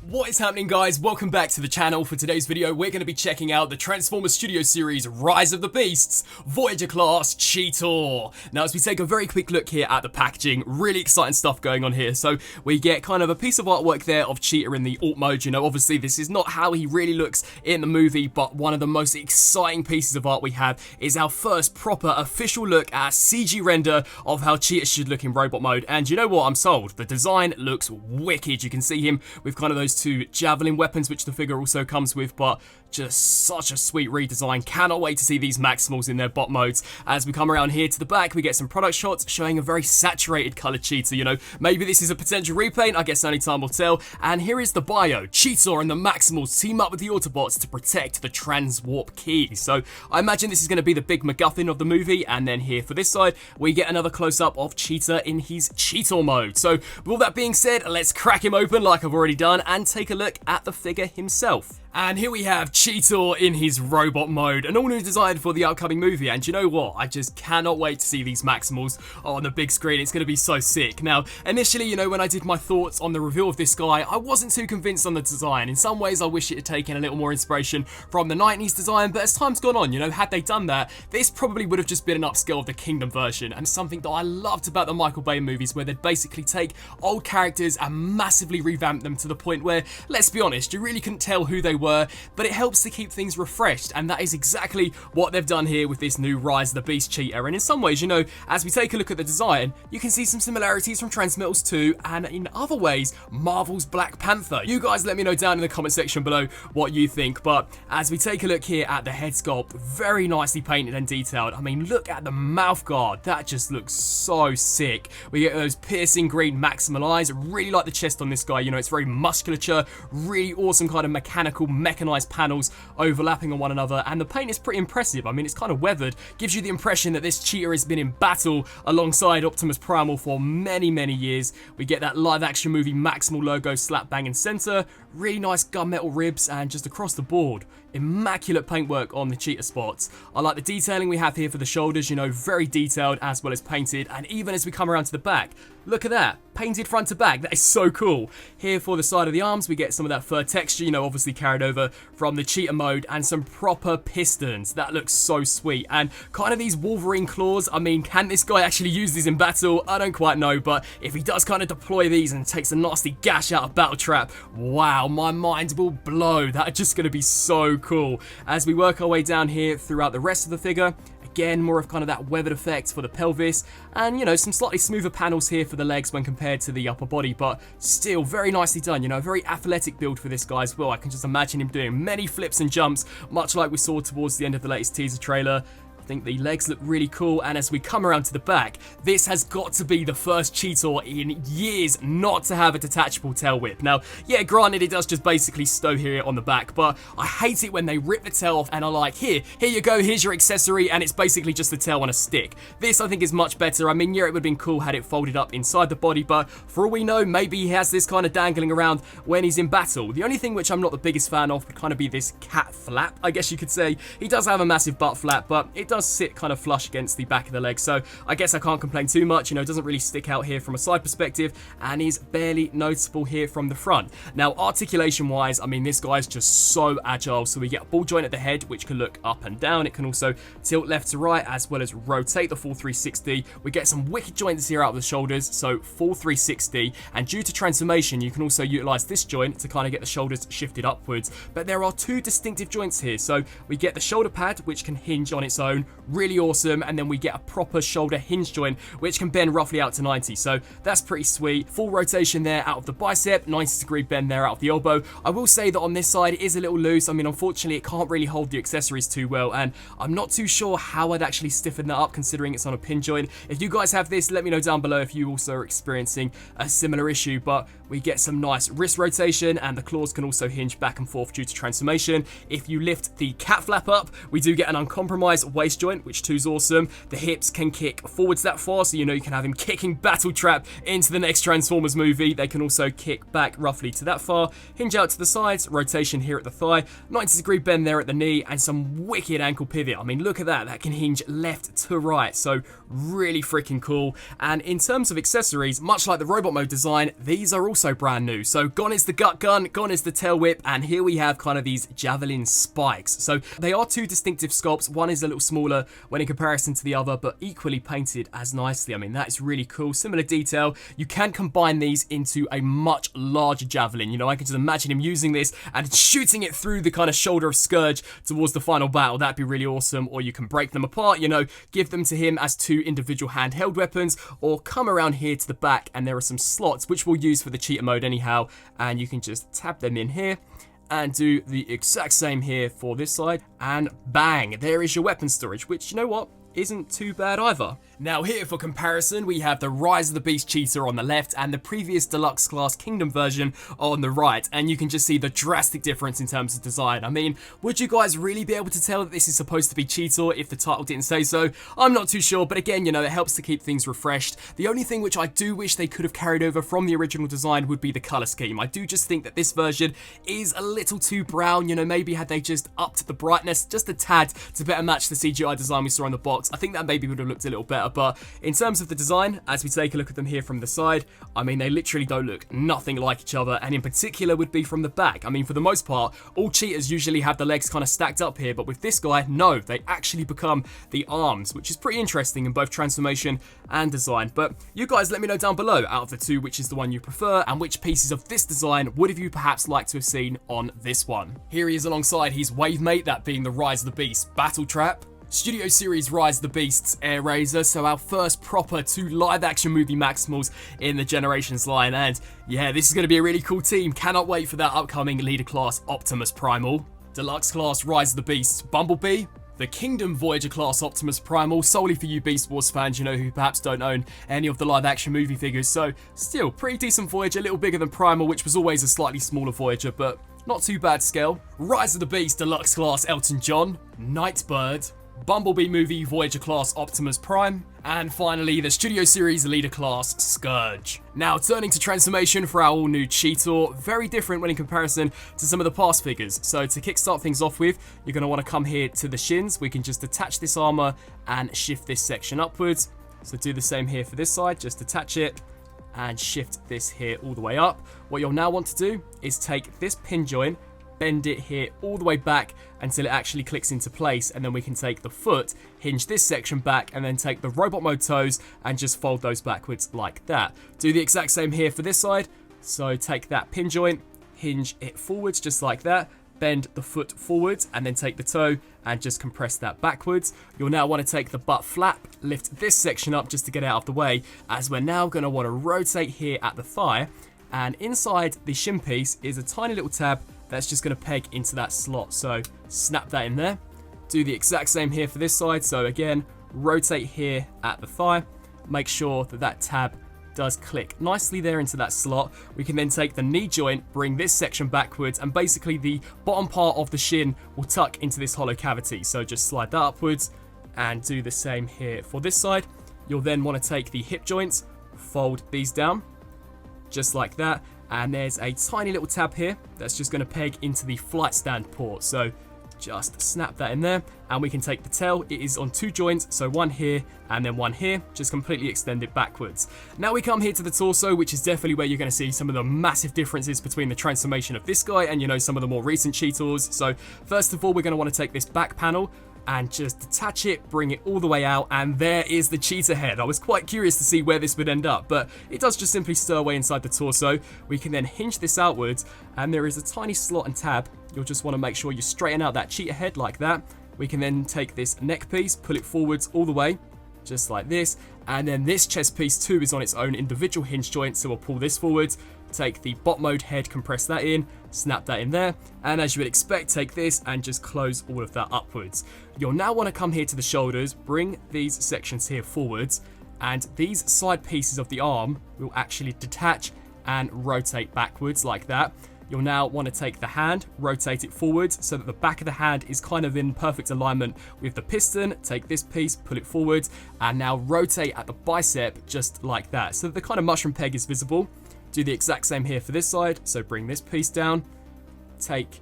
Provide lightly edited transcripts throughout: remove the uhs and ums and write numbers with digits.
What is happening, guys? Welcome back to the channel. For today's video, we're going to be checking out the Transformers Studio Series Rise of the Beasts Voyager class Cheetor. Now, as we take a very quick look here at the packaging, really exciting stuff going on here. So we get kind of a piece of artwork there of Cheetor in the alt mode. You know, obviously this is not how he really looks in the movie, but one of the most exciting pieces of art we have is our first proper official look at CG render of how Cheetor should look in robot mode. And you know what? I'm sold. The design looks wicked. You can see him with kind of those two javelin weapons, which the figure also comes with, but just such a sweet redesign. Cannot wait to see these Maximals in their bot modes. As we come around here to the back, we get some product shots showing a very saturated colored Cheetor. You know, maybe this is a potential repaint, I guess only time will tell. And here is the bio. Cheetor and the Maximals team up with the Autobots to protect the Transwarp Key. So I imagine this is going to be the big MacGuffin of the movie. And then here for this side, we get another close-up of Cheetor in his Cheetor mode. So with all that being said, let's crack him open like I've already done and take a look at the figure himself. And here we have Cheetor in his robot mode, an all-new design for the upcoming movie. And you know what? I just cannot wait to see these Maximals on the big screen. It's going to be so sick. Now, initially, you know, when I did my thoughts on the reveal of this guy, I wasn't too convinced on the design. In some ways, I wish it had taken a little more inspiration from the 90s design, but as time's gone on, you know, had they done that, this probably would have just been an upscale of the Kingdom version, and something that I loved about the Michael Bay movies, where they'd basically take old characters and massively revamp them to the point where, let's be honest, you really couldn't tell who they were, but it helps to keep things refreshed, and that is exactly what they've done here with this new Rise of the Beast Cheetor. And in some ways, you know, as we take a look at the design, you can see some similarities from Transmetals 2, and in other ways, Marvel's Black Panther. You guys let me know down in the comment section below what you think. But as we take a look here at the head sculpt, very nicely painted and detailed. I mean, look at the mouth guard. That just looks so sick. We get those piercing green maximal eyes. Really like the chest on this guy. You know, it's very musculature, really awesome kind of mechanized panels overlapping on one another, and the paint is pretty impressive. I mean, it's kind of weathered, gives you the impression that this Cheetor has been in battle alongside Optimus Primal for many years. We get that live action movie Maximal logo slap bang in center, really nice gunmetal ribs, and just across the board, immaculate paintwork on the Cheetor spots. I like the detailing we have here for the shoulders, you know, very detailed as well as painted. And even as we come around to the back, look at that, painted front to back. That is so cool. Here for the side of the arms, we get some of that fur texture, you know, obviously carried over from the Cheetor mode, and some proper pistons. That looks so sweet. And kind of these Wolverine claws. I mean, can this guy actually use these in battle? I don't quite know, but if he does kind of deploy these and takes a nasty gash out of Battle Trap, wow, my mind will blow. That's just going to be so cool. As we work our way down here throughout the rest of the figure, again, more of kind of that weathered effect for the pelvis, and you know, some slightly smoother panels here for the legs when compared to the upper body, but still very nicely done. You know, a very athletic build for this guy as well. I can just imagine him doing many flips and jumps, much like we saw towards the end of the latest teaser trailer. I think the legs look really cool, and as we come around to the back, this has got to be the first Cheetor in years not to have a detachable tail whip. Now, yeah, granted, it does just basically stow here on the back, but I hate it when they rip the tail off and are like, here you go, here's your accessory, and it's basically just the tail on a stick. This, I think, is much better. I mean, yeah, it would have been cool had it folded up inside the body, but for all we know, maybe he has this kind of dangling around when he's in battle. The only thing which I'm not the biggest fan of would kind of be this cat flap, I guess you could say. He does have a massive butt flap, but it does sit kind of flush against the back of the leg, so I guess I can't complain too much. You know, it doesn't really stick out here from a side perspective, and is barely noticeable here from the front. Now, articulation wise, I mean, this guy's just so agile. So we get a ball joint at the head, which can look up and down. It can also tilt left to right, as well as rotate the full 360. We get some wicked joints here out of the shoulders, so full 360, and due to transformation, you can also utilize this joint to kind of get the shoulders shifted upwards. But there are two distinctive joints here. So we get the shoulder pad, which can hinge on its own, really awesome, and then we get a proper shoulder hinge joint which can bend roughly out to 90, so that's pretty sweet. Full rotation there out of the bicep, 90-degree bend there out of the elbow. I will say that on this side it is a little loose. I mean, unfortunately it can't really hold the accessories too well, and I'm not too sure how I'd actually stiffen that up considering it's on a pin joint. If you guys have this, let me know down below if you also are experiencing a similar issue. But we get some nice wrist rotation, and the claws can also hinge back and forth due to transformation. If you lift the cat flap up, we do get an uncompromised waist hinge joint, which 2's awesome. The hips can kick forwards that far, so you can have him kicking Battle Trap into the next Transformers movie. They can also kick back roughly to that far, hinge out to the sides, rotation here at the thigh, 90-degree bend there at the knee, and some wicked ankle pivot. I mean, look at that. That can hinge left to right, so really freaking cool. And in terms of accessories, much like the robot mode design, these are also brand new. So gone is the gut gun, gone is the tail whip, and here we have kind of these javelin spikes. So they are 2 distinctive sculpts. One is a little smaller when in comparison to the other, but equally painted as nicely. I mean, that is really cool. Similar detail. You can combine these into a much larger javelin. I can just imagine him using this and shooting it through the kind of shoulder of Scourge towards the final battle. That'd be really awesome. Or you can break them apart, give them to him as 2 individual handheld weapons, or come around here to the back and there are some slots which we'll use for the cheater mode anyhow, and you can just tap them in here and do the exact same here for this side, and bang, there is your weapon storage, which, isn't too bad either. Now here for comparison, we have the Rise of the Beast Cheetor on the left and the previous deluxe class Kingdom version on the right, and you can just see the drastic difference in terms of design. I mean, would you guys really be able to tell that this is supposed to be Cheetor if the title didn't say so? I'm not too sure, but again, it helps to keep things refreshed. The only thing which I do wish they could have carried over from the original design would be the color scheme. I do just think that this version is a little too brown. Maybe had they just upped the brightness just a tad to better match the CGI design we saw on the box, I think that maybe would have looked a little better. But in terms of the design, as we take a look at them here from the side, I mean, they literally don't look nothing like each other, and in particular would be from the back. I mean, for the most part, all cheaters usually have the legs kind of stacked up here, but with this guy, no, they actually become the arms, which is pretty interesting in both transformation and design. But you guys let me know down below, out of the 2, which is the one you prefer, and which pieces of this design would have you perhaps liked to have seen on this one. Here he is alongside his wave mate, that being the Rise of the Beast Battle Trap, Studio Series Rise of the Beasts Air Razor, so our first proper 2 live action movie Maximals in the Generations line, and yeah, this is going to be a really cool team. Cannot wait for that upcoming leader class Optimus Primal, Deluxe class Rise of the Beasts Bumblebee, the Kingdom Voyager class Optimus Primal, solely for you Beast Wars fans, who perhaps don't own any of the live action movie figures, so still pretty decent Voyager, a little bigger than Primal, which was always a slightly smaller Voyager, but not too bad scale. Rise of the Beast Deluxe class Elton John, Nightbird, Bumblebee movie Voyager class Optimus Prime, and finally the Studio Series leader class Scourge. Now turning to transformation for our all new Cheetor, very different when in comparison to some of the past figures. So to kickstart things off with, you're going to want to come here to the shins. We can just attach this armor and shift this section upwards. So do the same here for this side, just attach it and shift this here all the way up. What you'll now want to do is take this pin joint, bend it here all the way back until it actually clicks into place, and then we can take the foot, hinge this section back, and then take the robot mode toes and just fold those backwards like that. Do the exact same here for this side. So take that pin joint, hinge it forwards just like that, bend the foot forwards, and then take the toe and just compress that backwards. You'll now want to take the butt flap, lift this section up just to get it out of the way, as we're now going to want to rotate here at the thigh, and inside the shin piece is a tiny little tab that's just going to peg into that slot. So snap that in there. Do the exact same here for this side. So again, rotate here at the thigh. Make sure that that tab does click nicely there into that slot. We can then take the knee joint, bring this section backwards, and basically the bottom part of the shin will tuck into this hollow cavity. So just slide that upwards and do the same here for this side. You'll then want to take the hip joints, fold these down just like that, and there's a tiny little tab here that's just going to peg into the flight stand port. So just snap that in there, and we can take the tail. It is on 2 joints, so one here and then one here, just completely extend it backwards. Now we come here to the torso, which is definitely where you're going to see some of the massive differences between the transformation of this guy and some of the more recent Cheetors. So first of all, we're going to want to take this back panel and just detach it, bring it all the way out, and there is the cheetah head. I was quite curious to see where this would end up, but it does just simply stow away inside the torso. We can then hinge this outwards, and there is a tiny slot and tab. You'll just want to make sure you straighten out that cheetah head like that. We can then take this neck piece, pull it forwards all the way, just like this, and then this chest piece too is on its own individual hinge joint, so we'll pull this forwards, take the bot mode head, compress that in, snap that in there, and as you would expect, take this and just close all of that upwards. You'll now want to come here to the shoulders, bring these sections here forwards, and these side pieces of the arm will actually detach and rotate backwards like that. You'll now want to take the hand, rotate it forwards so that the back of the hand is kind of in perfect alignment with the piston. Take this piece, pull it forwards, and now rotate at the bicep just like that so that the kind of mushroom peg is visible. Do the exact same here for this side. So bring this piece down, take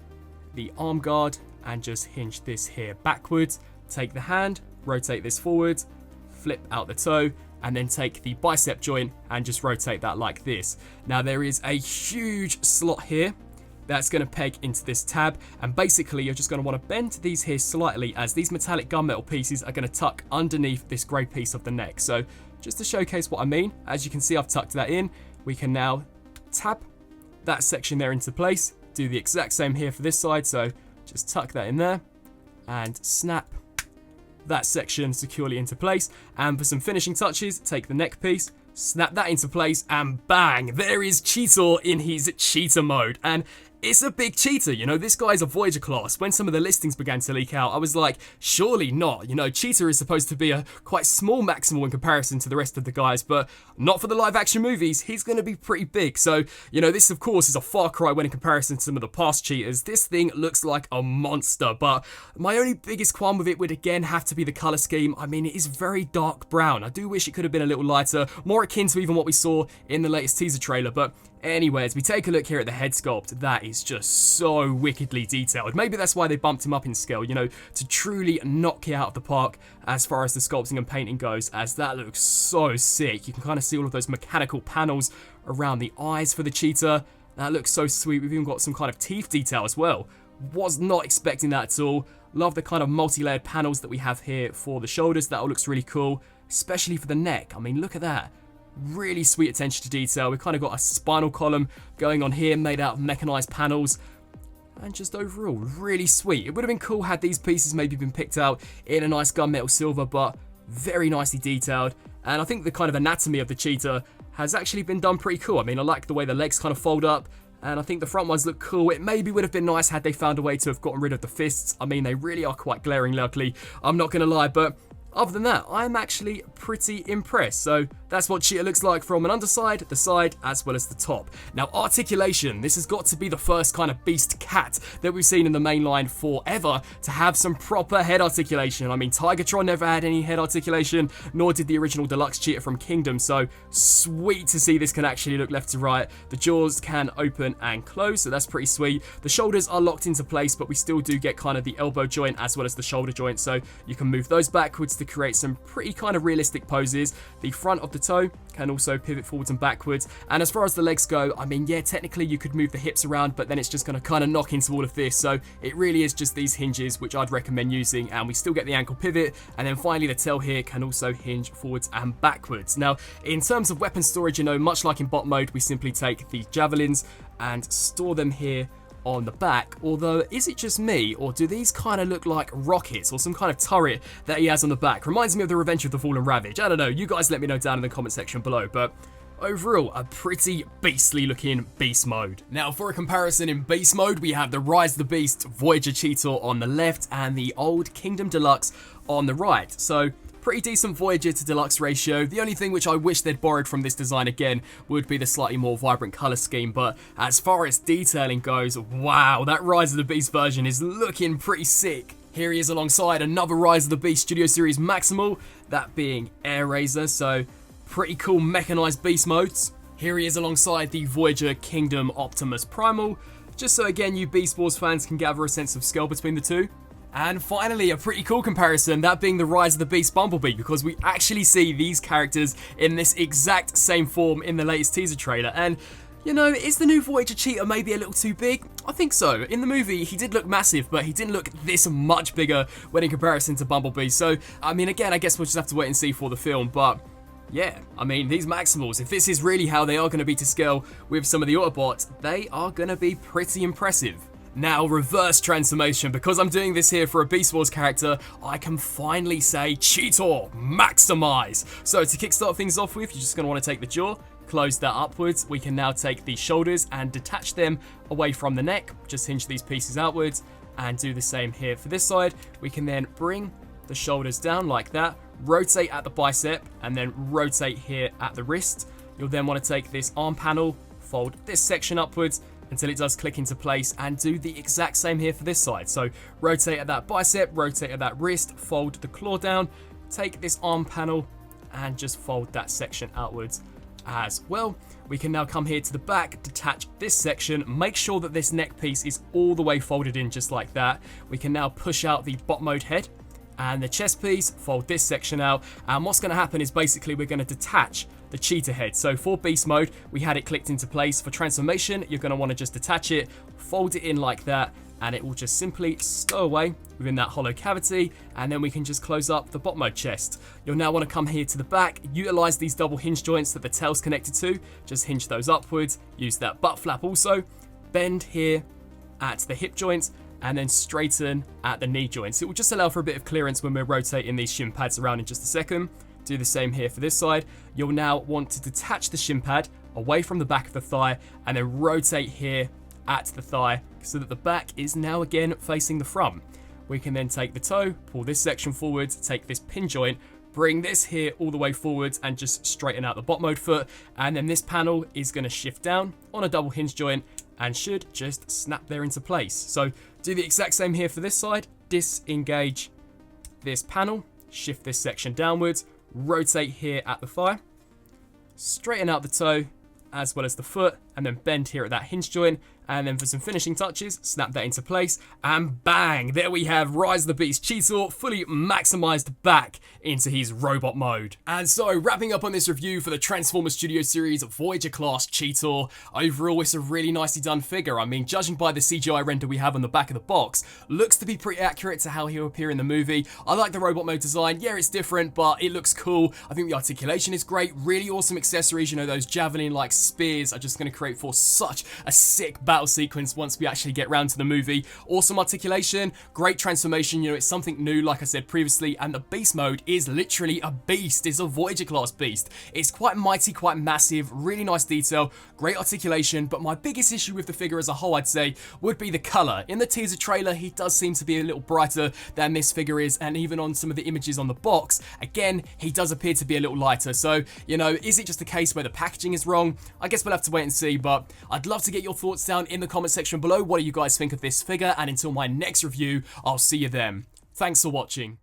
the arm guard, and just hinge this here backwards. Take the hand, rotate this forwards, flip out the toe, and then take the bicep joint and just rotate that like this. Now there is a huge slot here that's going to peg into this tab, and basically you're just going to want to bend these here slightly as these metallic gunmetal pieces are going to tuck underneath this grey piece of the neck. So just to showcase what I mean, as you can see I've tucked that in. We can now tap that section there into place. Do the exact same here for this side, so just tuck that in there and snap that section securely into place. And for some finishing touches, take the neck piece, snap that into place, and bang, there is Cheetor in his cheetah mode. And it's a big cheetah, you know, this guy's a Voyager class. When some of the listings began to leak out, I was like, surely not. You know, Cheetor is supposed to be a quite small maximal in comparison to the rest of the guys, but not for the live action movies. He's going to be pretty big. So, you know, this of course is a far cry when in comparison to some of the past cheetahs. This thing looks like a monster, but my only biggest qualm with it would again have to be the color scheme. I mean, it is very dark brown. I do wish it could have been a little lighter, more akin to even what we saw in the latest teaser trailer, but anyway, as we take a look here at the head sculpt, that is just so wickedly detailed. Maybe that's why they bumped him up in scale, you know, to truly knock it out of the park as far as the sculpting and painting goes, as that looks so sick. You can kind of see all of those mechanical panels around the eyes for the cheetah. That looks so sweet. We've even got some kind of teeth detail as well. Was not expecting that at all. Love the kind of multi-layered panels that we have here for the shoulders. That all looks really cool, especially for the neck. I mean, look at that. Really sweet attention to detail. We've kind of got a spinal column going on here made out of mechanized panels, and just overall really sweet. It would have been cool had these pieces maybe been picked out in a nice gunmetal silver, but very nicely detailed. And I think the kind of anatomy of the cheetah has actually been done pretty cool. I mean, I like the way the legs kind of fold up, and I think the front ones look cool. It maybe would have been nice had they found a way to have gotten rid of the fists. I mean, they really are quite glaringly ugly, I'm not gonna lie, but other than that, I'm actually pretty impressed. So that's what Cheetor looks like from an underside, the side, as well as the top. Now, articulation. This has got to be the first kind of beast cat that we've seen in the main line forever to have some proper head articulation. I mean, Tigertron never had any head articulation, nor did the original deluxe Cheetor from Kingdom. So sweet to see this can actually look left to right. The jaws can open and close, so that's pretty sweet. The shoulders are locked into place, but we still do get kind of the elbow joint as well as the shoulder joint. So you can move those backwards to create some pretty kind of realistic poses. The front of the toe can also pivot forwards and backwards. And as far as the legs go, I mean, yeah, technically you could move the hips around, but then it's just going to kind of knock into all of this. So it really is just these hinges, which I'd recommend using. And we still get the ankle pivot. And then finally, the tail here can also hinge forwards and backwards. Now, in terms of weapon storage, you know, much like in bot mode, we simply take the javelins and store them here on the back. Although, is it just me, or do these kind of look like rockets or some kind of turret that he has on the back? Reminds me of the Revenge of the Fallen Ravage. I don't know, you guys let me know down in the comment section below, but overall, a pretty beastly looking beast mode. Now, for a comparison in beast mode, we have the Rise of the Beast Voyager Cheetor on the left and the old Kingdom Deluxe on the right. So pretty decent Voyager to Deluxe ratio. The only thing which I wish they'd borrowed from this design again would be the slightly more vibrant color scheme, but as far as detailing goes, wow, that Rise of the Beast version is looking pretty sick. Here he is alongside another Rise of the Beast Studio Series Maximal, that being Air Razor, so pretty cool mechanized beast modes. Here he is alongside the Voyager Kingdom Optimus Primal, just so again you Beast Wars fans can gather a sense of scale between the two. And finally, a pretty cool comparison, that being the Rise of the Beast Bumblebee, because we actually see these characters in this exact same form in the latest teaser trailer. And, you know, is the new Voyager Cheetor maybe a little too big? I think so. In the movie, he did look massive, but he didn't look this much bigger when in comparison to Bumblebee. So, I mean, again, I guess we'll just have to wait and see for the film, but yeah, I mean, these Maximals, if this is really how they are going to be to scale with some of the Autobots, they are going to be pretty impressive. Now, reverse transformation. Because I'm doing this here for a Beast Wars character, I can finally say Cheetor, maximize. So to kickstart things off with, you're just going to want to take the jaw, close that upwards. We can now take the shoulders and detach them away from the neck. Just hinge these pieces outwards and do the same here for this side. We can then bring the shoulders down like that, rotate at the bicep, and then rotate here at the wrist. You'll then want to take this arm panel, fold this section upwards, until it does click into place, and do the exact same here for this side. So rotate at that bicep, rotate at that wrist, fold the claw down, take this arm panel and just fold that section outwards as well. We can now come here to the back, detach this section, make sure that this neck piece is all the way folded in just like that. We can now push out the bot mode head and the chest piece, fold this section out, and what's going to happen is basically we're going to detach the cheetah head. So for beast mode, we had it clicked into place. For transformation, you're going to want to just detach it, fold it in like that, and it will just simply stow away within that hollow cavity, and then we can just close up the bot mode chest. You'll now want to come here to the back, utilize these double hinge joints that the tail's connected to, just hinge those upwards, use that butt flap also, bend here at the hip joint, and then straighten at the knee joints. It will just allow for a bit of clearance when we're rotating these shin pads around in just a second. Do the same here for this side. You'll now want to detach the shin pad away from the back of the thigh and then rotate here at the thigh so that the back is now again facing the front. We can then take the toe, pull this section forward, take this pin joint, bring this here all the way forwards and just straighten out the bot mode foot, and then this panel is going to shift down on a double hinge joint and should just snap there into place. So do the exact same here for this side, disengage this panel, shift this section downwards, rotate here at the thigh, straighten out the toe as well as the foot, and then bend here at that hinge joint, and then for some finishing touches, snap that into place, and bang, there we have Rise of the Beast Cheetor fully maximized back into his robot mode. And so, wrapping up on this review for the Transformers Studio Series Voyager class Cheetor, overall it's a really nicely done figure. I mean, judging by the CGI render we have on the back of the box, looks to be pretty accurate to how he'll appear in the movie. I like the robot mode design, yeah it's different, but it looks cool. I think the articulation is great, really awesome accessories, you know, those javelin-like spears are just going to create for such a sick battle sequence once we actually get round to the movie. Awesome articulation, great transformation, you know, it's something new like I said previously, and the beast mode is literally a beast. It's a Voyager class beast. It's quite mighty, quite massive, really nice detail, great articulation, but my biggest issue with the figure as a whole I'd say would be the colour. In the teaser trailer he does seem to be a little brighter than this figure is, and even on some of the images on the box, again he does appear to be a little lighter. So, you know, is it just a case where the packaging is wrong? I guess we'll have to wait and see, but I'd love to get your thoughts down in the comment section below. What do you guys think of this figure? And until my next review, I'll see you then. Thanks for watching.